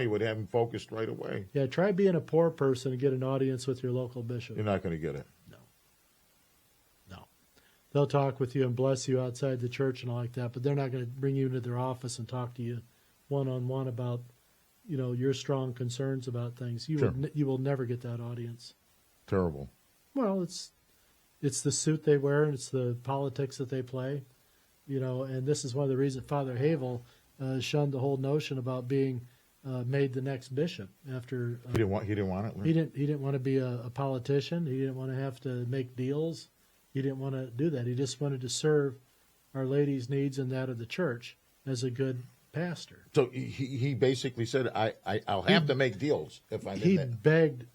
money would have him focused right away. Yeah, try being a poor person and get an audience with your local bishop. You're not going to get it. No. They'll talk with you and bless you outside the church and all like that, but they're not going to bring you into their office and talk to you one-on-one about, your strong concerns about things. You will never get that audience. Terrible. Well, it's the suit they wear and it's the politics that they play, and this is one of the reasons Father Havel shunned the whole notion about being made the next bishop after he didn't want it. He didn't want to be a politician. He didn't want to have to make deals. He didn't want to do that. He just wanted to serve Our Lady's needs and that of the church as a good pastor. So he basically said, I'll have to make deals if I'm in He that. begged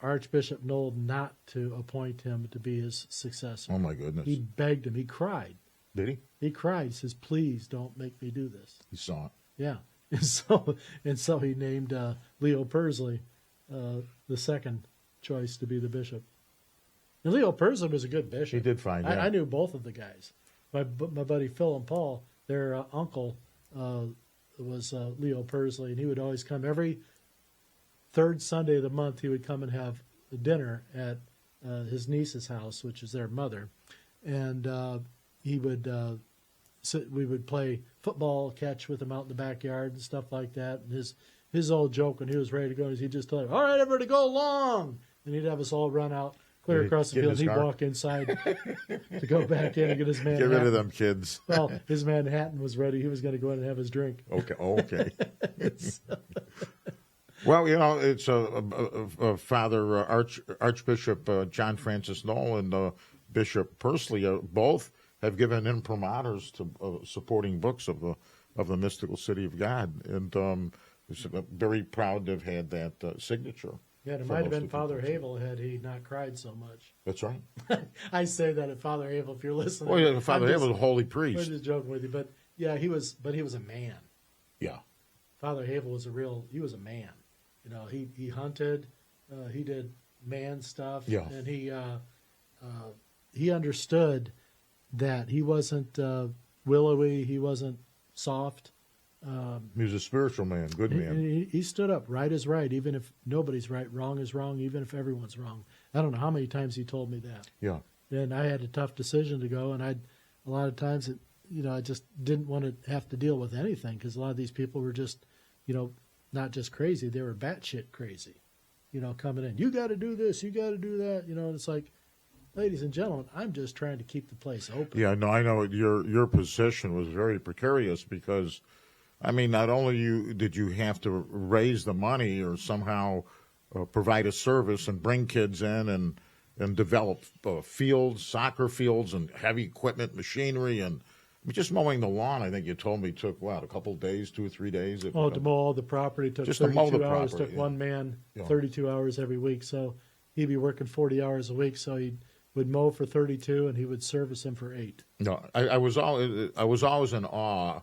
Archbishop Knoll not to appoint him to be his successor. Oh, my goodness. He begged him. He cried. Did he? He cried. He says, please don't make me do this. He saw it. Yeah. And so he named Leo Persley the second choice to be the bishop. And Leo Persley was a good bishop. He did fine, yeah. I knew both of the guys. My buddy Phil and Paul, their uncle was Leo Persley, and he would always come every third Sunday of the month. He would come and have dinner at his niece's house, which is their mother, and we would play football catch with him out in the backyard and stuff like that. And his old joke when he was ready to go is he'd just tell him, "All right, everybody, go along," and he'd have us all run out. Clear across the field, and he'd walk inside to go back in and get his Manhattan. Get rid of them kids. Well, his Manhattan was ready. He was going to go in and have his drink. Okay. Well, it's Father Archbishop John Francis Knoll and Bishop Persley both have given imprimaturs to supporting books of the mystical city of God, and very proud to have had that signature. Yeah, it might have been Father Havel had he not cried so much. That's right. I say that at Father Havel, if you're listening. Well, yeah, Father Havel was a holy priest. I'm just joking with you, but yeah, he was a man. Yeah. Father Havel was he was a man. He hunted, he did man stuff, yeah. And he understood that he wasn't willowy, he wasn't soft. He was a spiritual man, good man. He stood up. Right is right, even if nobody's right. Wrong is wrong, even if everyone's wrong. I don't know how many times he told me that. Yeah. And I had a tough decision to go, and a lot of times, I just didn't want to have to deal with anything because a lot of these people were just, not just crazy. They were batshit crazy, coming in. You got to do this. You got to do that. And it's like, ladies and gentlemen, I'm just trying to keep the place open. Yeah, no, I know your position was very precarious because, not only did you have to raise the money or somehow provide a service and bring kids in and develop fields, soccer fields, and heavy equipment, machinery, and just mowing the lawn. I think you told me took a couple of days, 2 or 3 days. To mow all the property took just 32 to mow the hours. property, took one man 32 hours every week. So he'd be working 40 hours a week. So he would mow for 32, and he would service him for 8. No, I was always in awe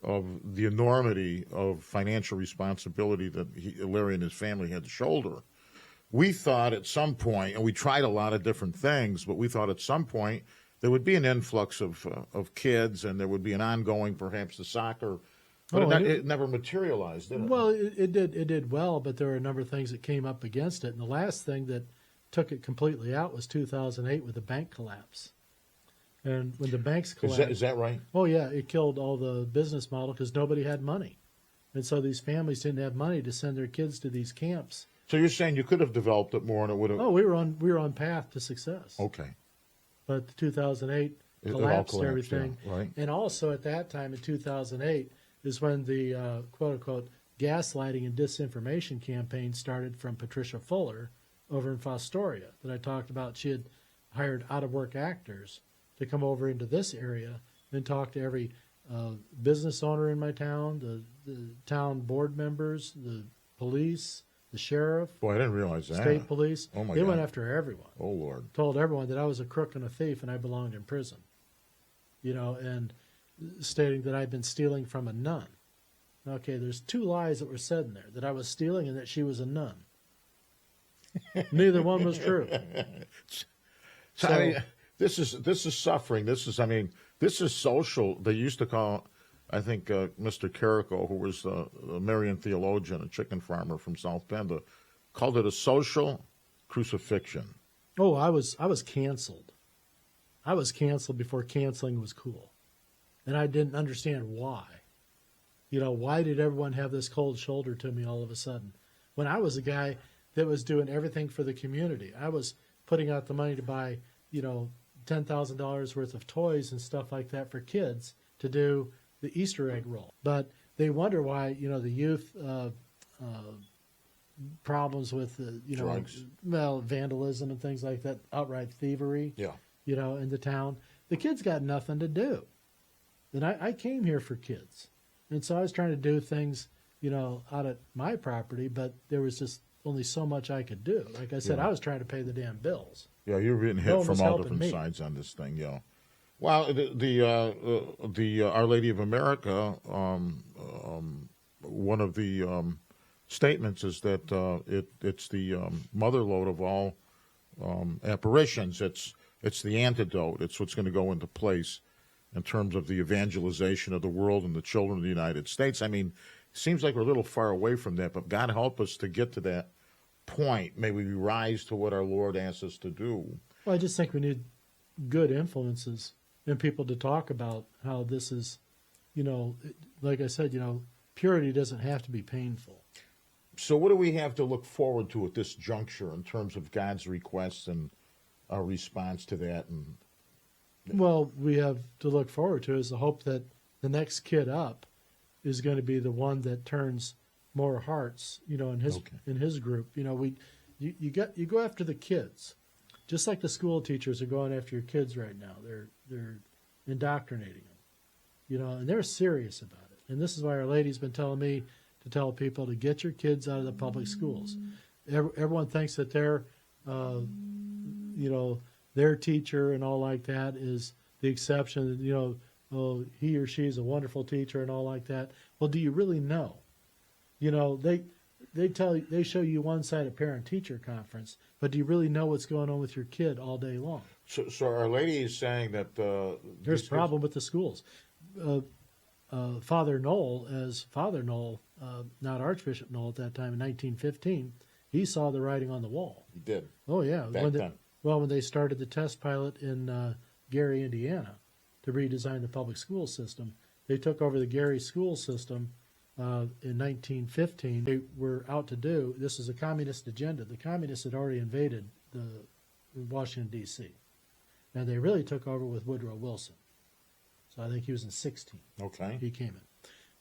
of the enormity of financial responsibility that Larry and his family had to shoulder. We thought at some point, and we tried a lot of different things, but we thought at some point there would be an influx of kids, and there would be an ongoing, perhaps, the soccer. But it never materialized, did it? Well, it did well, but there were a number of things that came up against it. And the last thing that took it completely out was 2008 with the bank collapse. And when the banks collapsed... Is that right? Oh, yeah. It killed all the business model because nobody had money. And so these families didn't have money to send their kids to these camps. So you're saying you could have developed it more and it would have... Oh, we were on path to success. Okay. But the 2008 collapsed everything. Yeah, right. And also at that time in 2008 is when the quote-unquote gaslighting and disinformation campaign started from Patricia Fuller over in Fostoria that I talked about. She had hired out-of-work actors to come over into this area and talk to every business owner in my town, the town board members, the police, the sheriff. Boy, I didn't realize that. State police. Oh, my They God. went after everyone. Oh, Lord. Told everyone that I was a crook and a thief and I belonged in prison. And stating that I'd been stealing from a nun. Okay, there's 2 lies that were said in there, that I was stealing and that she was a nun. Neither one was true. So, this is suffering. This is social. They used to call I think Mr. Carrico, who was a Marian theologian, a chicken farmer from South Bend, called it a social crucifixion. Oh, I was canceled. I was canceled before canceling was cool. And I didn't understand why. Why did everyone have this cold shoulder to me all of a sudden? When I was a guy that was doing everything for the community. I was putting out the money to buy, $10,000 worth of toys and stuff like that for kids to do the Easter egg roll. But they wonder why, the youth problems with, drugs, vandalism and things like that, outright thievery, yeah, in the town. The kids got nothing to do. And I came here for kids. And so I was trying to do things, out at my property, but there was just only so much I could do. Like I said, yeah. I was trying to pay the damn bills. Yeah, you're getting hit from all different sides on this thing, yeah. Well, the Our Lady of America, one of the statements is that it's the mother lode of all apparitions. It's the antidote. It's what's going to go into place in terms of the evangelization of the world and the children of the United States. I mean, it seems like we're a little far away from that, but God help us to get to that point. May we rise to what our Lord asks us to do. Well, I just think we need good influences and people to talk about how this is, like I said, purity doesn't have to be painful. So what do we have to look forward to at this juncture in terms of God's requests and our response to that? And well, we have to look forward to is the hope that the next kid up is going to be the one that turns more hearts, in his group. You go after the kids, just like the school teachers are going after your kids right now. They're indoctrinating them, and they're serious about it. And this is why Our Lady's been telling me to tell people to get your kids out of the public schools. Everyone thinks that their teacher and all like that is the exception. He or she is a wonderful teacher and all like that. Well, do you really know? They show you one side of parent-teacher conference, but do you really know what's going on with your kid all day long? So Our Lady is saying that there's a problem with the schools. Father Knoll, not Archbishop Knoll at that time in 1915, he saw the writing on the wall. He did. Oh yeah, Back then. When they started the test pilot in Gary, Indiana, to redesign the public school system, they took over the Gary school system in 1915. They were out to do, this is a communist agenda. The communists had already invaded Washington, D.C. And they really took over with Woodrow Wilson. So I think he was in 16. Okay. He came in.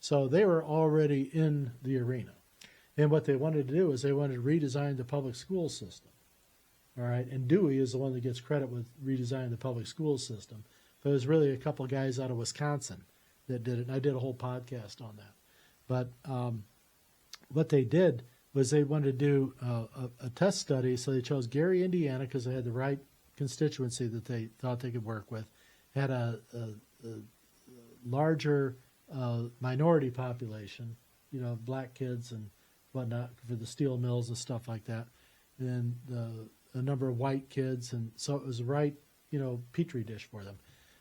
So they were already in the arena. And what they wanted to do is they wanted to redesign the public school system. All right. And Dewey is the one that gets credit with redesigning the public school system. But it was really a couple of guys out of Wisconsin that did it. And I did a whole podcast on that. But what they did was they wanted to do a test study. So they chose Gary, Indiana, because they had the right constituency that they thought they could work with. Had a larger minority population, black kids and whatnot for the steel mills and stuff like that. And a number of white kids. And so it was the right, petri dish for them.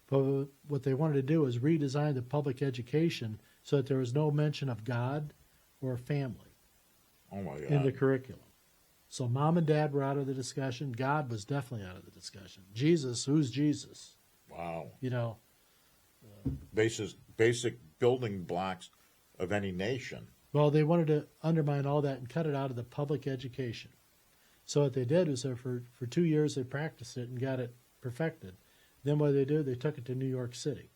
But what they wanted to do was redesign the public education so that there was no mention of God or family in the curriculum. So mom and dad were out of the discussion. God was definitely out of the discussion. Jesus, who's Jesus? Wow. Basic building blocks of any nation. Well, they wanted to undermine all that and cut it out of the public education. So what they did was for 2 years they practiced it and got it perfected. Then what they did, they took it to New York City.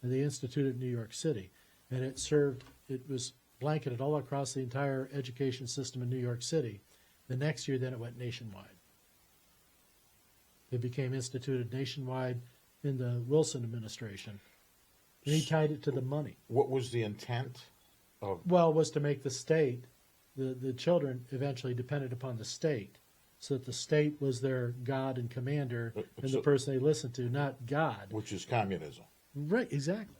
And they instituted New York City. And it was blanketed all across the entire education system in New York City. The next year, then it went nationwide. It became instituted nationwide in the Wilson administration. And he tied it to the money. What was the intent of? Well, it was to make the state, the children eventually depended upon the state, so that the state was their God and commander and the person they listened to, not God. Which is communism. Right, exactly.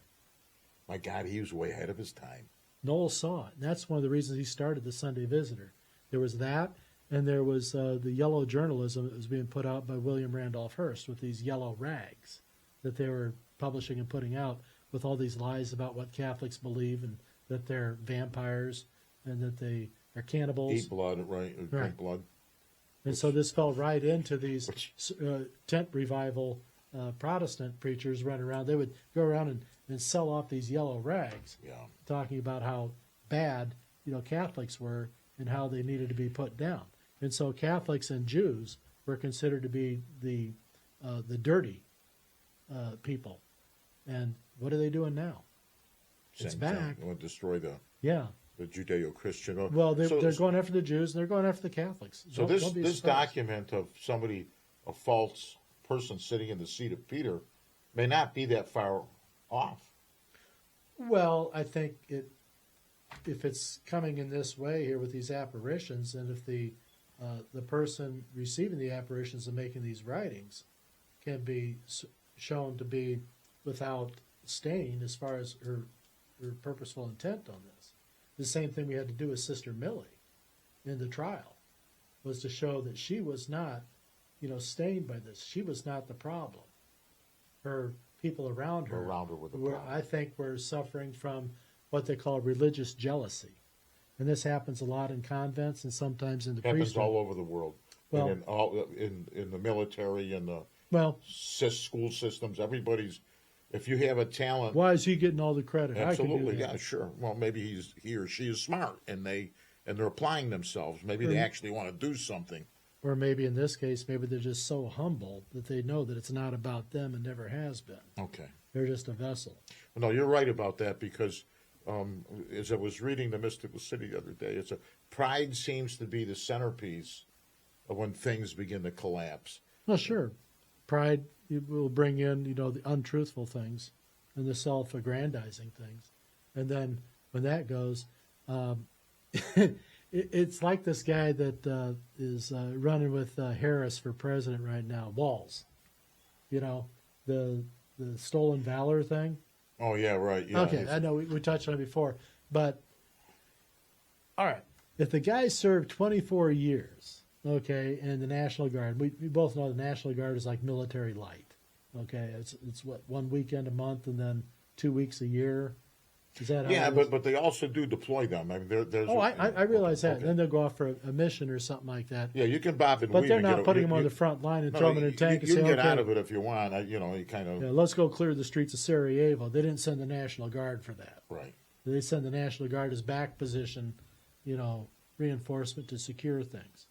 My God, he was way ahead of his time. Noel saw it, and that's one of the reasons he started the Sunday Visitor. There was that, and there was the yellow journalism that was being put out by William Randolph Hearst with these yellow rags that they were publishing and putting out with all these lies about what Catholics believe and that they're vampires and that they are cannibals. Eat blood, right? Or drink blood. And so this fell right into these tent revival Protestant preachers running around. They would go around and sell off these yellow rags, talking about how bad Catholics were and how they needed to be put down. And so Catholics and Jews were considered to be the dirty people. And what are they doing now? It's back. They want to destroy the Judeo-Christian. Well, they're going after the Jews and they're going after the Catholics. So this document of somebody, a false person sitting in the seat of Peter, may not be that far off. Well, I think if it's coming in this way here with these apparitions, and if the person receiving the apparitions and making these writings can be shown to be without stain as far as her purposeful intent on this. The same thing we had to do with Sister Millie in the trial, was to show that she was not, stained by this. She was not the problem. Her people around her were the problem. I think, were suffering from what they call religious jealousy. And this happens a lot in convents and sometimes in the priesthood. Happens all over the world. Well, in the military and the school systems, everybody's. If you have a talent, why is he getting all the credit? Absolutely, yeah, sure. Well, maybe he or she is smart, and they're applying themselves. Maybe they actually want to do something. Or maybe in this case, maybe they're just so humble that they know that it's not about them and never has been. Okay, they're just a vessel. Well, no, you're right about that, because as I was reading The Mystical City the other day, pride seems to be the centerpiece of when things begin to collapse. Well, sure, pride will bring in, the untruthful things and the self-aggrandizing things. And then when that goes, it's like this guy that is running with Harris for president right now, Walls. The stolen valor thing. Oh, yeah, right. Yeah, okay, I know we touched on it before. But, all right, if the guy served 24 years, okay, in the National Guard, we both know the National Guard is like military light. Okay, it's what, 1 weekend a month and then 2 weeks a year. Is that how yeah? it is? But they also do deploy them. I mean, there's. Oh, I realize that. Okay. Then they'll go off for a mission or something like that. Yeah, you can bob and but weave. But they're not putting them on the front line and throw them in a tank and say, "You can get okay, out of it if you want." You kind of. Yeah, let's go clear the streets of Sarajevo. They didn't send the National Guard for that. Right. They send the National Guard as back position, reinforcement to secure things.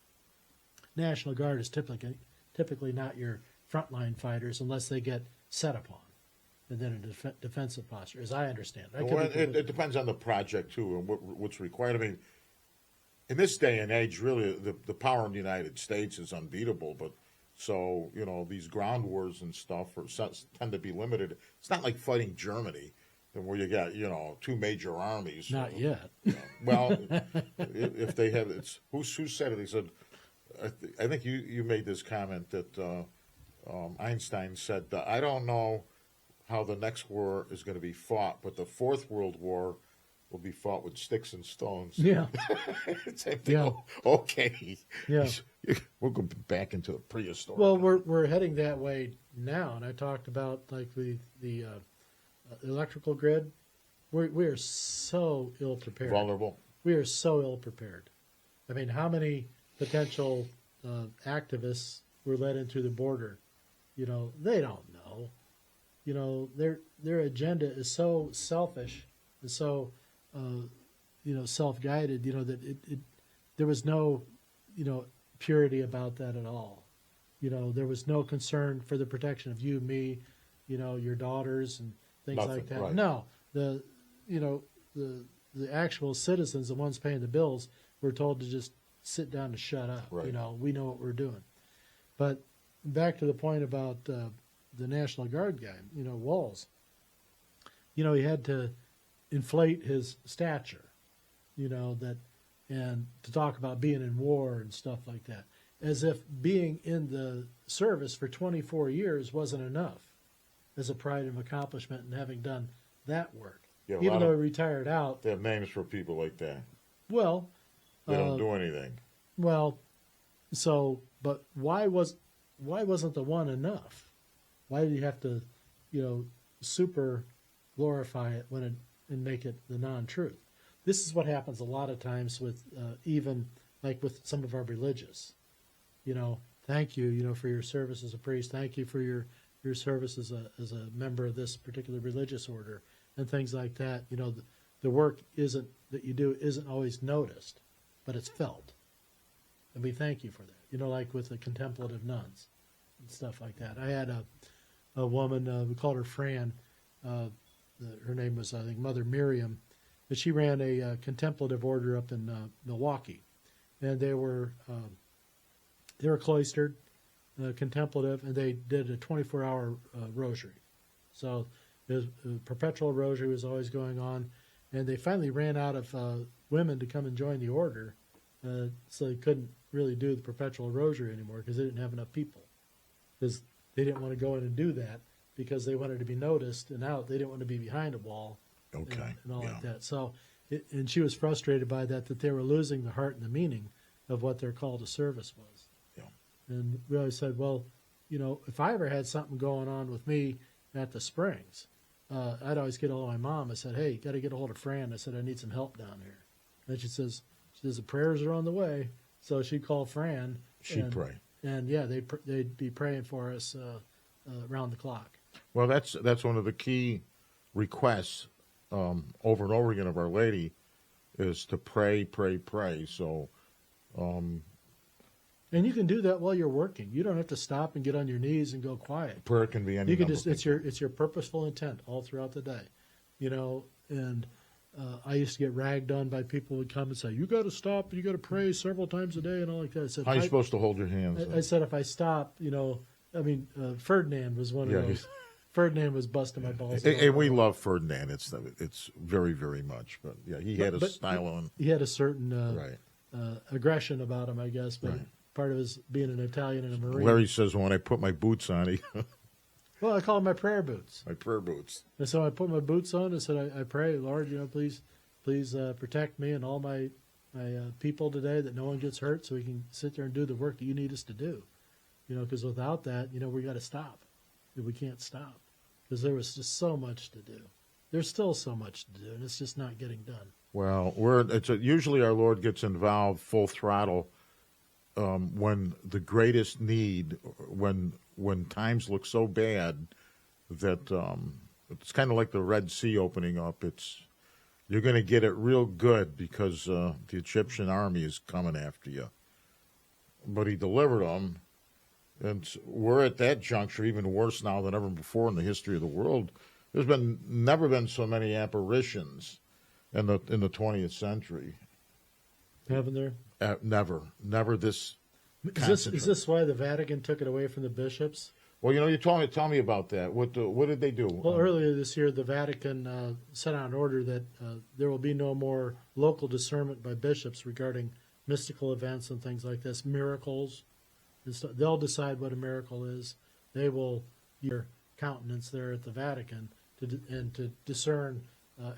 National Guard is typically not your frontline fighters unless they get set upon, and then a defensive posture, as I understand it. Well, it depends on the project too, and what's required. I mean, in this day and age, really, the power in the United States is unbeatable. But so these ground wars and stuff tend to be limited. It's not like fighting Germany, where you got two major armies. Not yet. Well, if they have, who said it? He said, I think you made this comment that Einstein said, I don't know how the next war is going to be fought, but the Fourth World War will be fought with sticks and stones. Yeah. Same thing. Yeah. Okay. Yeah. We'll go back into the prehistoric. Well, we're heading that way now, and I talked about like the electrical grid. We are so ill prepared. Vulnerable. We are so ill prepared. I mean, how many potential activists were led into the border? They don't know. Their agenda is so selfish and so self-guided. That there was no purity about that at all. There was no concern for the protection of you, me, your daughters and things Nothing, like that. right. No, the actual citizens, the ones paying the bills, were told to just sit down and shut up. Right. We know what we're doing. But back to the point about the National Guard guy, Walls. He had to inflate his stature, and to talk about being in war and stuff like that, as if being in the service for 24 years wasn't enough as a pride of accomplishment and having done that work. Yeah, even though he retired out. They have names for people like that. Well, they don't do anything. Well, but why wasn't the one enough? Why did he have to, super glorify it and make it the non-truth. This is what happens a lot of times with even like with some of our religious. Thank you, for your service as a priest. Thank you for your service as a member of this particular religious order and things like that. The work that you do isn't always noticed, but it's felt. And we thank you for that. Like with the contemplative nuns and stuff like that. I had a woman, we called her Fran. Her name was, I think, Mother Miriam. But she ran a contemplative order up in Milwaukee. And they were cloistered, contemplative, and they did a 24-hour rosary. So the perpetual rosary was always going on. And they finally ran out of women to come and join the order, so they couldn't really do the perpetual rosary anymore because they didn't have enough people. Because they didn't want to go in and do that because they wanted to be noticed and out. They didn't want to be behind a wall and all like that. So, and she was frustrated by that they were losing the heart and the meaning of what their call to service was. Yeah. And we always said, well, if I ever had something going on with me at the Springs, I'd always get a hold of my mom. I said, hey, got to get a hold of Fran. I said, I need some help down here. And she says, the prayers are on the way. So she'd call Fran. She'd pray. And, yeah, they'd be praying for us around the clock. Well, that's one of the key requests over and over again of Our Lady is to pray, pray, pray. So, and you can do that while you're working. You don't have to stop and get on your knees and go quiet. Prayer can be any. You can just it's your purposeful intent all throughout the day, And I used to get ragged on by people who would come and say, "You got to stop and you got to pray several times a day and all like that." I said, how are you supposed to hold your hands? I said, if I stop, Ferdinand was one of those. Ferdinand was busting my balls. And we love Ferdinand. It's very, very much. But yeah, he had a style on. He had a certain aggression about him, I guess. But part of his being an Italian and a Marine. Larry says, when I put my boots on, well, I call them my prayer boots. My prayer boots. And so I put my boots on and said, I pray, Lord, please protect me and all my people today, that no one gets hurt, so we can sit there and do the work that you need us to do. Because without that, we got to stop. We can't stop because there was just so much to do. There's still so much to do, and it's just not getting done. Well, usually our Lord gets involved full throttle when the greatest need, when times look so bad that it's kind of like the Red Sea opening up. You're going to get it real good because the Egyptian army is coming after you. But he delivered them, and we're at that juncture even worse now than ever before in the history of the world. There's never been so many apparitions in the 20th century. Haven't there? Never this. Is this why the Vatican took it away from the bishops? Well, you tell me about that. What did they do? Well, earlier this year, the Vatican set out an order that there will be no more local discernment by bishops regarding mystical events and things like this, miracles. They'll decide what a miracle is. They will your countenance there at the Vatican to discern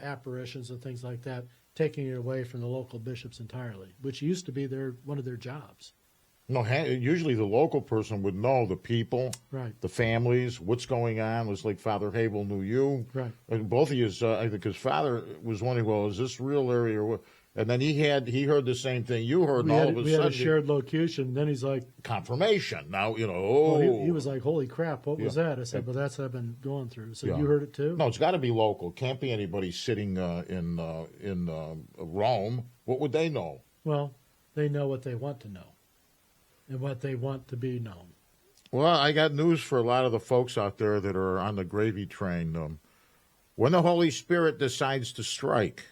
apparitions and things like that, taking it away from the local bishops entirely, which used to be one of their jobs. No, usually the local person would know the people, right, the families, what's going on. It was like Father Habel knew you. Right. And both of you, I think his father was wondering, well, is this real area or what? And then he heard the same thing you heard, and all of a sudden... We had a shared locution, and then he's like... Confirmation. Now, he was like, holy crap, what was that? I said, well, that's what I've been going through. So you heard it too? No, it's got to be local. Can't be anybody sitting in Rome. What would they know? Well, they know what they want to know and what they want to be known. Well, I got news for a lot of the folks out there that are on the gravy train. When the Holy Spirit decides to strike...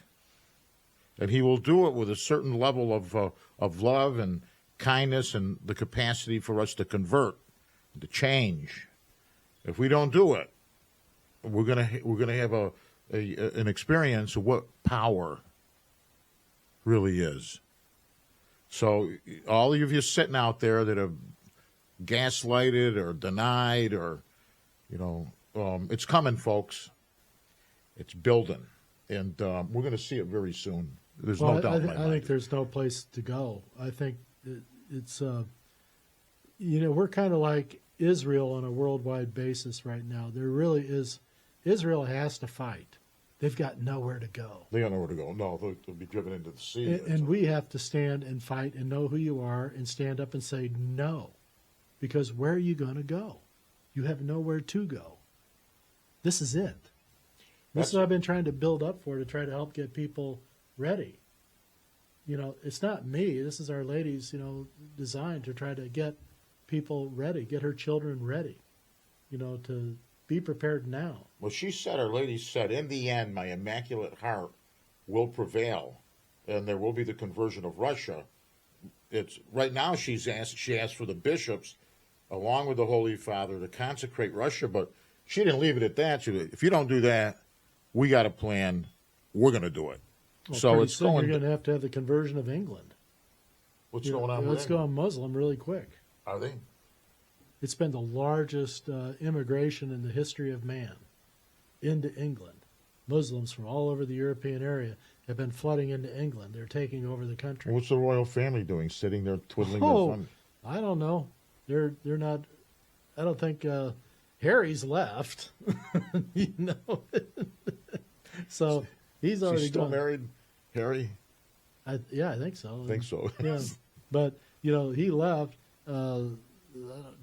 And he will do it with a certain level of love and kindness and the capacity for us to convert, to change. If we don't do it, we're gonna have an experience of what power really is. So all of you sitting out there that have gaslighted or denied or, it's coming, folks. It's building, and we're going to see it very soon. There's no doubt in my mind. I think there's no place to go. I think it's, we're kind of like Israel on a worldwide basis right now. There really is Israel has to fight. They've got nowhere to go. They don't know where to go. No, they'll be driven into the sea. And we have to stand and fight and know who you are and stand up and say no. Because where are you going to go? You have nowhere to go. This is it. This is what I've been trying to build up for, to try to help get people ready. You know, it's not me. This is Our Lady's, design to try to get people ready, get her children ready, to be prepared now. Well, she said, Our Lady said, in the end, my Immaculate Heart will prevail, and there will be the conversion of Russia. It's right now. She asked for the bishops, along with the Holy Father, to consecrate Russia, but she didn't leave it at that. She said, if you don't do that, we got a plan. We're going to do it. Well, so it's soon going. You're going to have the conversion of England. What's going on? Let's go Muslim really quick. Are they? It's been the largest immigration in the history of man into England. Muslims from all over the European area have been flooding into England. They're taking over the country. What's the royal family doing? Sitting there twiddling their thumbs? I don't know. They're not. I don't think Harry's left. So he's already Is he still gone. married, Harry? I think so. I think so. Yeah, but he left.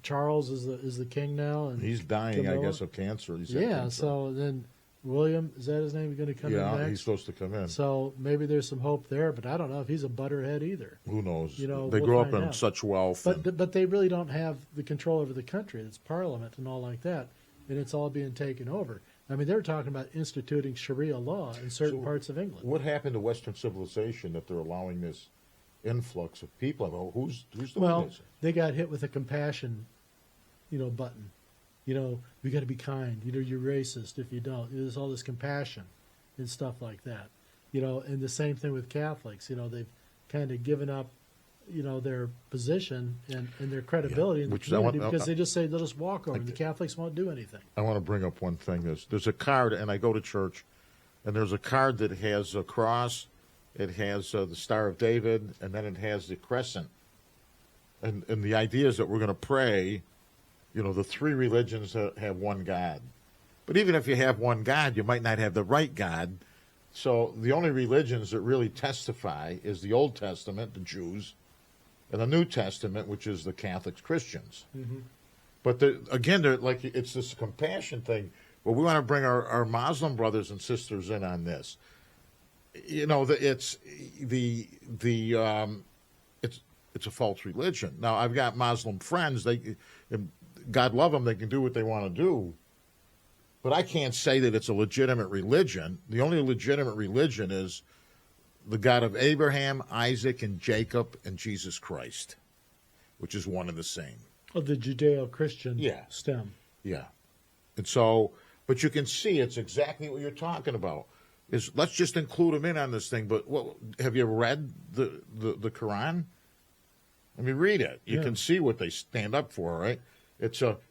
Charles is the king now, and He's dying, Camilla. I guess, of cancer. He's had Yeah. cancer. So then William, is that his name? Going to come in Yeah, next? he's supposed to come in. So maybe there's some hope there, but I don't know if he's a butterhead either. Who knows? They we'll grow up find in out. such wealth. and- But they really don't have the control over the country. It's Parliament and all like that, and it's all being taken over. I mean, they're talking about instituting Sharia law in certain So parts of England. What happened to Western civilization that they're allowing this influx of people? I mean, who's doing Well, this? they got hit with a compassion, button. We got to be kind. You're racist if you don't. There's all this compassion and stuff like that. And the same thing with Catholics. They've kind of given up, their position and their credibility in the which I want- community because they just say they'll just walk over. The Catholics won't do anything. I want to bring up one thing. There's a card, and I go to church, and there's a card that has a cross, it has the Star of David, and then it has the crescent. And the idea is that we're going to pray, the three religions that have one God. But even if you have one God, you might not have the right God. So the only religions that really testify is the Old Testament, the Jews, and the New Testament, which is the Catholics, Christians. Mm-hmm. But they're like, it's this compassion thing. But we want to bring our Muslim brothers and sisters in on this. It's a false religion. Now I've got Muslim friends. God love them. They can do what they want to do. But I can't say that it's a legitimate religion. The only legitimate religion is the God of Abraham, Isaac, and Jacob, and Jesus Christ, which is one and the same. Of the Judeo-Christian stem. Yeah. And so, but you can see it's exactly what you're talking about. Let's just include them in on this thing. But have you read the Quran? I mean, read it. You can see what they stand up for, right?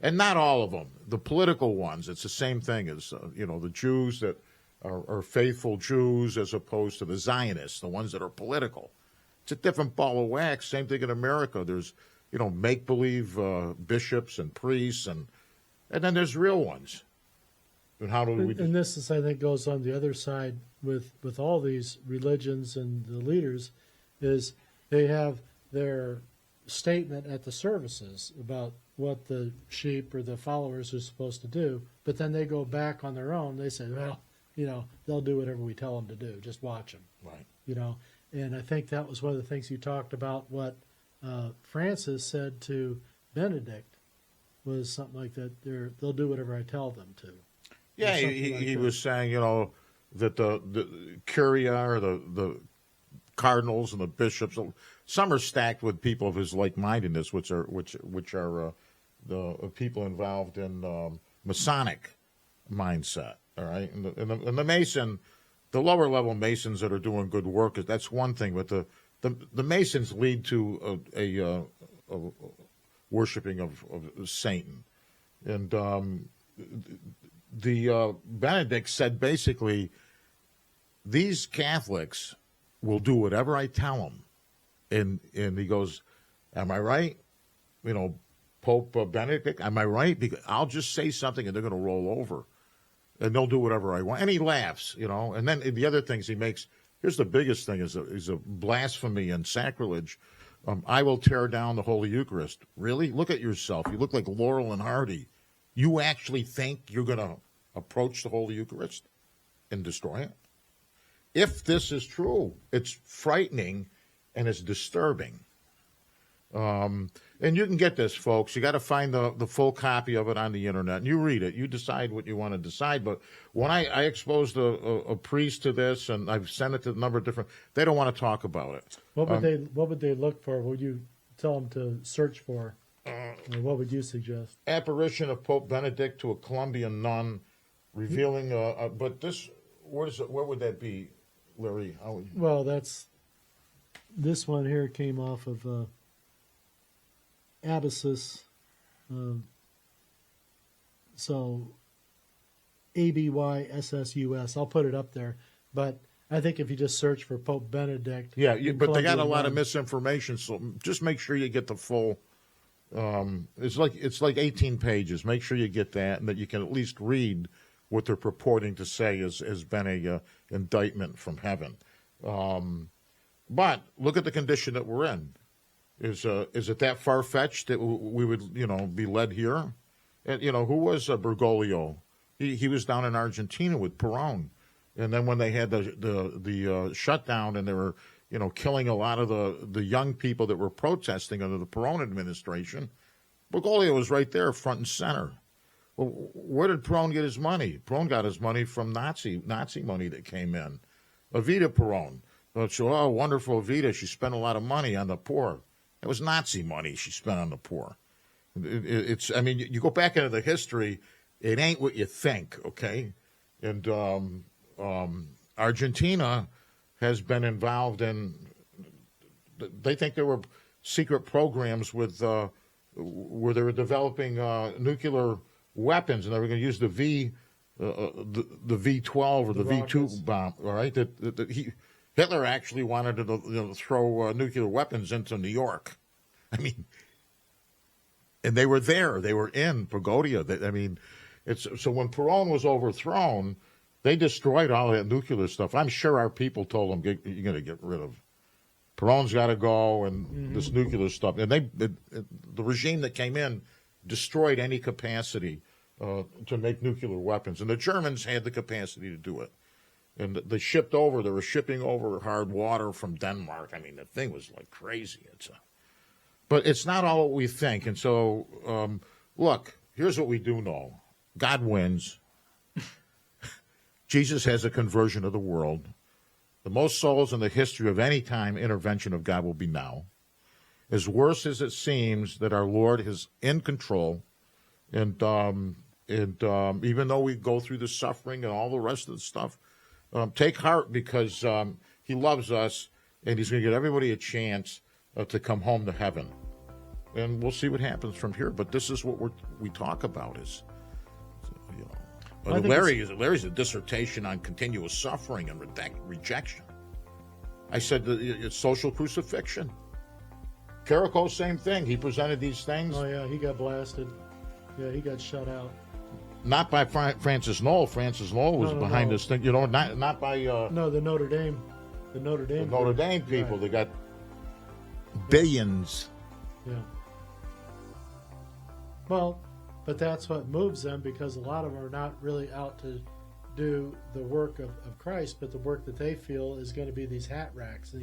And not all of them. The political ones, it's the same thing as the Jews that are faithful Jews as opposed to the Zionists, the ones that are political. It's a different ball of wax. Same thing in America. There's make-believe bishops and priests, and then there's real ones. And how do we? And this is, I think, goes on the other side with all these religions and the leaders, is they have their statement at the services about what the sheep or the followers are supposed to do, but then they go back on their own. They say, well, they'll do whatever we tell them to do. Just watch them. Right. And I think that was one of the things you talked about. What Francis said to Benedict was something like that. They'll do whatever I tell them to. Yeah, he was saying, that the curia or the cardinals and the bishops, some are stacked with people of his like-mindedness, which are the people involved in Masonic mindset. All right, and the Mason, the lower level Masons that are doing good work, that's one thing. But the Masons lead to a worshiping of Satan, and the Benedict said basically, these Catholics will do whatever I tell them, and he goes, am I right? Pope Benedict, am I right? Because I'll just say something and they're going to roll over. and they'll do whatever I want. And he laughs, And then the other things he makes, here's the biggest thing, is a blasphemy and sacrilege. I will tear down the Holy Eucharist. Really? Look at yourself. You look like Laurel and Hardy. You actually think you're going to approach the Holy Eucharist and destroy it? If this is true, it's frightening and it's disturbing. And you can get this, folks. You got to find the full copy of it on the internet, and you read it. You decide what you want to decide. But when I exposed a priest to this, and I've sent it to a number of different, they don't want to talk about it. What would they look for? What would you tell them to search for? What would you suggest? Apparition of Pope Benedict to a Colombian nun, revealing. But this, what would that be, Larry? Well, this one here came off of Abyssus. So ABYSSUS. I'll put it up there. But I think if you just search for Pope Benedict. Yeah, but they got a lot of misinformation, so just make sure you get the full. It's like 18 pages. Make sure you get that, and that you can at least read what they're purporting to say has been a indictment from heaven. But look at the condition that we're in. Is it that far-fetched that we would be led here? And, who was Bergoglio? He was down in Argentina with Perón, and then when they had the shutdown and they were killing a lot of the young people that were protesting under the Perón administration, Bergoglio was right there, front and center. Well, where did Perón get his money? Perón got his money from Nazi money that came in. Evita Perón. Oh, wonderful Evita. She spent a lot of money on the poor. It was Nazi money she spent on the poor. You go back into the history, it ain't what you think, okay? And Argentina has been involved in, they think there were secret programs with where they were developing nuclear weapons, and they were going to use the V12 or the V2 bomb, all right? Hitler actually wanted to throw nuclear weapons into New York. And they were there. They were in Pagodia. So when Perón was overthrown, they destroyed all that nuclear stuff. I'm sure our people told them, you're going to get rid of. Perón's got to go, and this nuclear stuff. And the regime that came in destroyed any capacity to make nuclear weapons. And the Germans had the capacity to do it. And they were shipping over hard water from Denmark. The thing was like crazy. But it's not all what we think. And so, look, here's what we do know. God wins. Jesus has a conversion of the world. The most souls in the history of any time intervention of God will be now. As worse as it seems that our Lord is in control, and even though we go through the suffering and all the rest of the stuff, take heart, because he loves us, and he's going to give everybody a chance to come home to heaven. And we'll see what happens from here. But this is what we talk about is, Larry's a dissertation on continuous suffering and rejection. I said that it's social crucifixion. Carrico, same thing. He presented these things. Oh, yeah, he got blasted. Yeah, he got shut out. Not by Francis Knoll. Francis Knoll was behind this thing. Not by... no, the Notre Dame. The Notre Dame people. Right. They got billions. Yeah. Well, but that's what moves them, because a lot of them are not really out to do the work of Christ, but the work that they feel is going to be these hat racks.